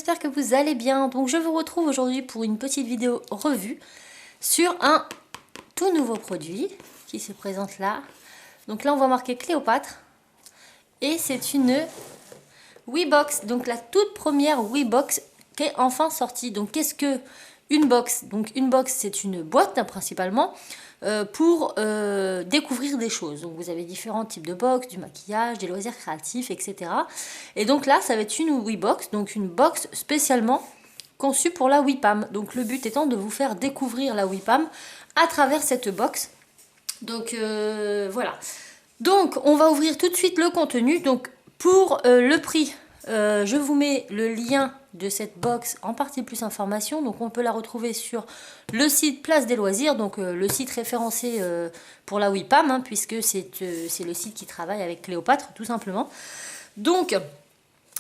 j'espère que vous allez bien. Donc je vous retrouve aujourd'hui pour une petite vidéo revue sur un tout nouveau produit qui se présente là. Donc là on va marquer Cléopâtre et c'est une WeBox, donc la toute première WeBox qui est enfin sortie. Donc qu'est-ce que une box? Donc une box c'est une boîte principalement pour découvrir des choses. Donc vous avez différents types de box, du maquillage, des loisirs créatifs, etc. Et donc là ça va être une WeBox, donc une box spécialement conçue pour la WePam. Donc le but étant de vous faire découvrir la WePam à travers cette box. Donc voilà. Donc on va ouvrir tout de suite le contenu. Donc pour le prix, je vous mets le lien de cette box en partie plus information. Donc on peut la retrouver sur le site Place des Loisirs, donc le site référencé pour la WePam, hein, puisque c'est le site qui travaille avec Cléopâtre tout simplement. Donc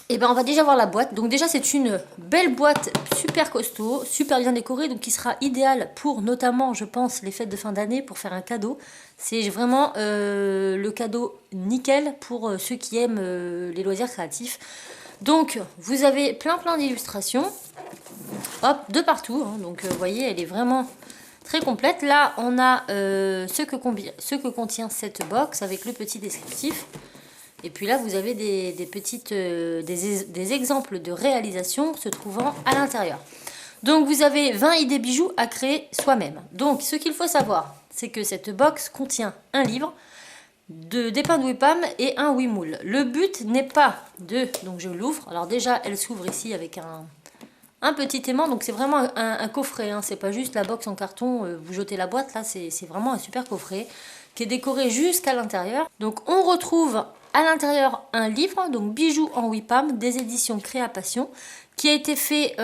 eh ben, on va déjà voir la boîte. Donc déjà c'est une belle boîte super costaud, super bien décorée, donc qui sera idéale pour notamment je pense les fêtes de fin d'année pour faire un cadeau. C'est vraiment le cadeau nickel pour ceux qui aiment les loisirs créatifs. Donc vous avez plein d'illustrations, hop, de partout, hein. Donc vous voyez elle est vraiment très complète. Là on a ce que contient cette box avec le petit descriptif. Et puis là, vous avez des exemples de réalisation se trouvant à l'intérieur. Donc, vous avez 20 idées bijoux à créer soi-même. Donc, ce qu'il faut savoir, c'est que cette box contient un livre, des pins de WePam et un WeMoule. Le but n'est pas de... Donc, je l'ouvre. Alors déjà, elle s'ouvre ici avec un petit aimant. Donc, c'est vraiment un coffret. Hein. C'est pas juste la box en carton, vous jetez la boîte. Là, c'est vraiment un super coffret qui est décoré jusqu'à l'intérieur. Donc, on retrouve à l'intérieur un livre, donc Bijoux en WePam, des éditions Créa-Passion, qui a été fait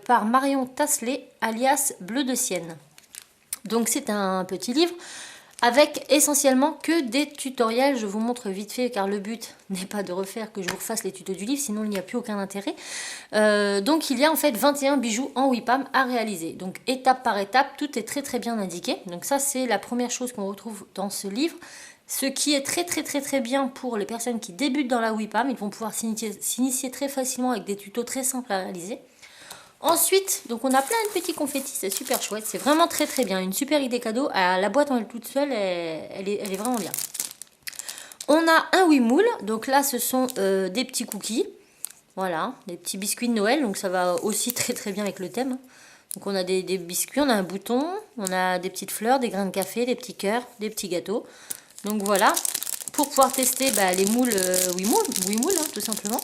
par Marion Tasselet, alias Bleu de Sienne. Donc c'est un petit livre avec essentiellement que des tutoriels. Je vous montre vite fait car le but n'est pas de refaire que je vous refasse les tutos du livre, sinon il n'y a plus aucun intérêt. Donc il y a en fait 21 bijoux en WePam à réaliser. Donc étape par étape, tout est très bien indiqué. Donc ça c'est la première chose qu'on retrouve dans ce livre. Ce qui est très bien pour les personnes qui débutent dans la WePam. Ils vont pouvoir s'initier très facilement avec des tutos très simples à réaliser. Ensuite, donc on a plein de petits confettis, c'est super chouette. C'est vraiment très bien. Une super idée cadeau. La boîte en elle toute seule, elle est vraiment bien. On a un WeMoule. Donc là, ce sont des petits cookies. Voilà, des petits biscuits de Noël. Donc ça va aussi très bien avec le thème. Donc on a des biscuits, on a un bouton, on a des petites fleurs, des grains de café, des petits cœurs, des petits gâteaux. Donc voilà, pour pouvoir tester les moules WeMoule, hein, tout simplement.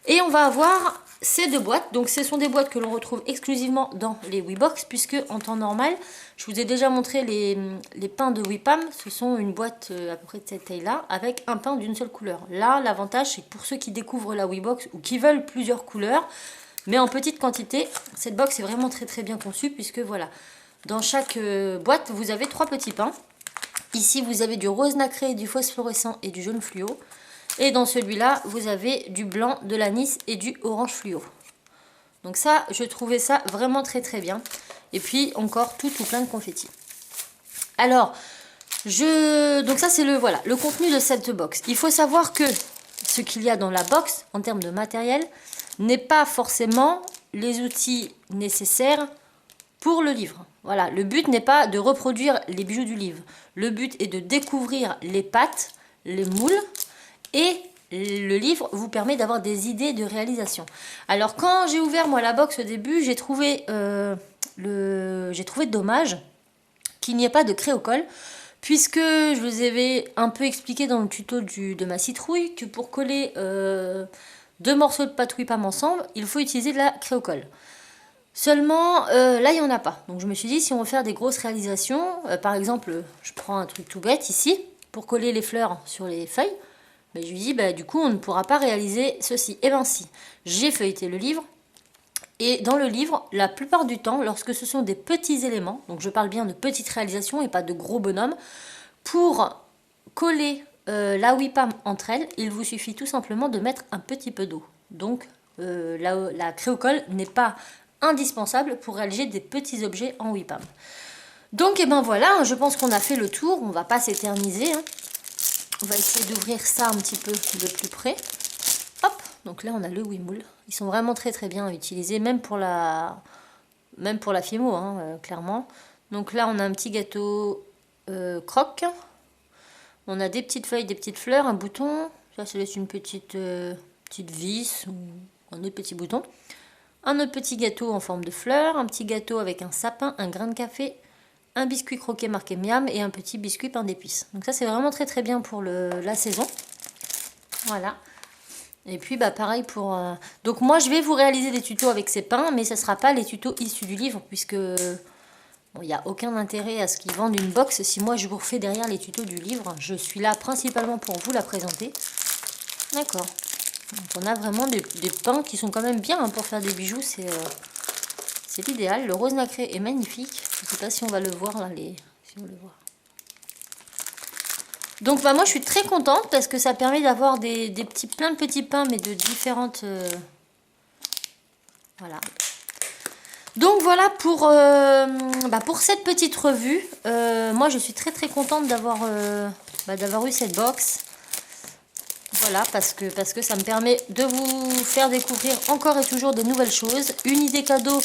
Et on va avoir ces deux boîtes. Donc ce sont des boîtes que l'on retrouve exclusivement dans les WeBox, puisque en temps normal, je vous ai déjà montré les pins de WePam. Ce sont une boîte à peu près de cette taille-là, avec un pain d'une seule couleur. Là, l'avantage, c'est que pour ceux qui découvrent la WeBox ou qui veulent plusieurs couleurs, mais en petite quantité, cette box est vraiment très bien conçue, puisque voilà, dans chaque boîte, vous avez 3 petits pains. Ici, vous avez du rose nacré, du phosphorescent et du jaune fluo. Et dans celui-là, vous avez du blanc, de l'anis et du orange fluo. Donc ça, je trouvais ça vraiment très bien. Et puis, encore tout plein de confettis. Alors, donc ça, c'est le contenu de cette box. Il faut savoir que ce qu'il y a dans la box, en termes de matériel, n'est pas forcément les outils nécessaires pour le livre. Voilà, le but n'est pas de reproduire les bijoux du livre. Le but est de découvrir les pattes, les moules, et le livre vous permet d'avoir des idées de réalisation. Alors quand j'ai ouvert moi la box au début, j'ai trouvé dommage qu'il n'y ait pas de craie-au-colle, puisque je vous avais un peu expliqué dans le tuto de ma citrouille que pour coller 2 morceaux de pâte WePam ensemble, il faut utiliser de la craie-au-colle. Seulement, là, il n'y en a pas. Donc, je me suis dit, si on veut faire des grosses réalisations, par exemple, je prends un truc tout bête ici, pour coller les fleurs sur les feuilles, mais je lui dis, du coup, on ne pourra pas réaliser ceci. Eh bien, si, j'ai feuilleté le livre, et dans le livre, la plupart du temps, lorsque ce sont des petits éléments, donc je parle bien de petites réalisations et pas de gros bonhommes, pour coller la WePam entre elles, il vous suffit tout simplement de mettre un petit peu d'eau. Donc, la craie-au-colle n'est pas indispensable pour réaliser des petits objets en WePam. Donc et ben voilà, je pense qu'on a fait le tour, on va pas s'éterniser, hein. On va essayer d'ouvrir ça un petit peu de plus près. Hop, Donc là, on a le Wimoule. Ils sont vraiment très très bien à utiliser, même pour la Fimo, hein, clairement. Donc là, on a un petit gâteau croque. On a des petites feuilles, des petites fleurs, un bouton. Ça, c'est une petite vis ou un autre petit bouton. Un autre petit gâteau en forme de fleur. Un petit gâteau avec un sapin, un grain de café, un biscuit croqué marqué miam et un petit biscuit pain d'épices. Donc ça, c'est vraiment très très bien pour la saison. Voilà. Et puis bah pareil pour... Donc moi, je vais vous réaliser des tutos avec ces pains, mais ce ne sera pas les tutos issus du livre, puisque... Bon, il n'y a aucun intérêt à ce qu'ils vendent une box si moi je vous refais derrière les tutos du livre. Je suis là principalement pour vous la présenter. D'accord. Donc on a vraiment des pains qui sont quand même bien hein, pour faire des bijoux. C'est l'idéal. Le rose nacré est magnifique. Je ne sais pas si on va le voir là. Si on le voit. Donc bah, moi je suis très contente parce que ça permet d'avoir plein de petits pains mais de différentes... Voilà. Donc voilà pour cette petite revue. Moi je suis très très contente d'avoir eu cette box. Voilà, parce que ça me permet de vous faire découvrir encore et toujours de nouvelles choses. Une idée cadeau,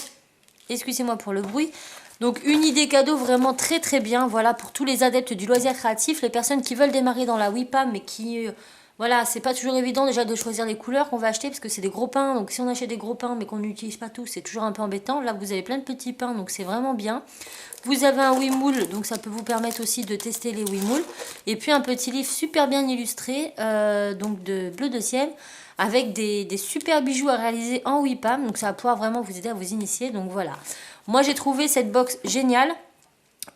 excusez-moi pour le bruit. Donc une idée cadeau vraiment très très bien. Voilà, pour tous les adeptes du loisir créatif, les personnes qui veulent démarrer dans la WIPAM mais qui... Voilà, c'est pas toujours évident déjà de choisir les couleurs qu'on va acheter parce que c'est des gros pains. Donc si on achète des gros pains mais qu'on n'utilise pas tous, c'est toujours un peu embêtant. Là, vous avez plein de petits pains, donc c'est vraiment bien. Vous avez un Wimoule, donc ça peut vous permettre aussi de tester les Wimoules. Et puis un petit livre super bien illustré, donc de bleu de ciel, avec des super bijoux à réaliser en WIPAM. Donc ça va pouvoir vraiment vous aider à vous initier. Donc voilà. Moi j'ai trouvé cette box géniale.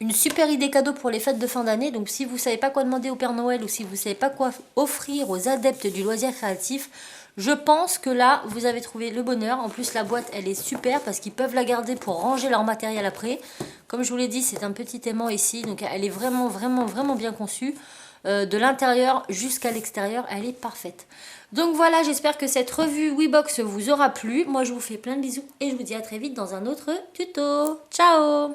Une super idée cadeau pour les fêtes de fin d'année. Donc si vous ne savez pas quoi demander au Père Noël ou si vous ne savez pas quoi offrir aux adeptes du loisir créatif, je pense que là, vous avez trouvé le bonheur. En plus, la boîte, elle est super parce qu'ils peuvent la garder pour ranger leur matériel après. Comme je vous l'ai dit, c'est un petit aimant ici. Donc elle est vraiment, vraiment, vraiment bien conçue. De l'intérieur jusqu'à l'extérieur, elle est parfaite. Donc voilà, j'espère que cette revue WeBox vous aura plu. Moi, je vous fais plein de bisous et je vous dis à très vite dans un autre tuto. Ciao!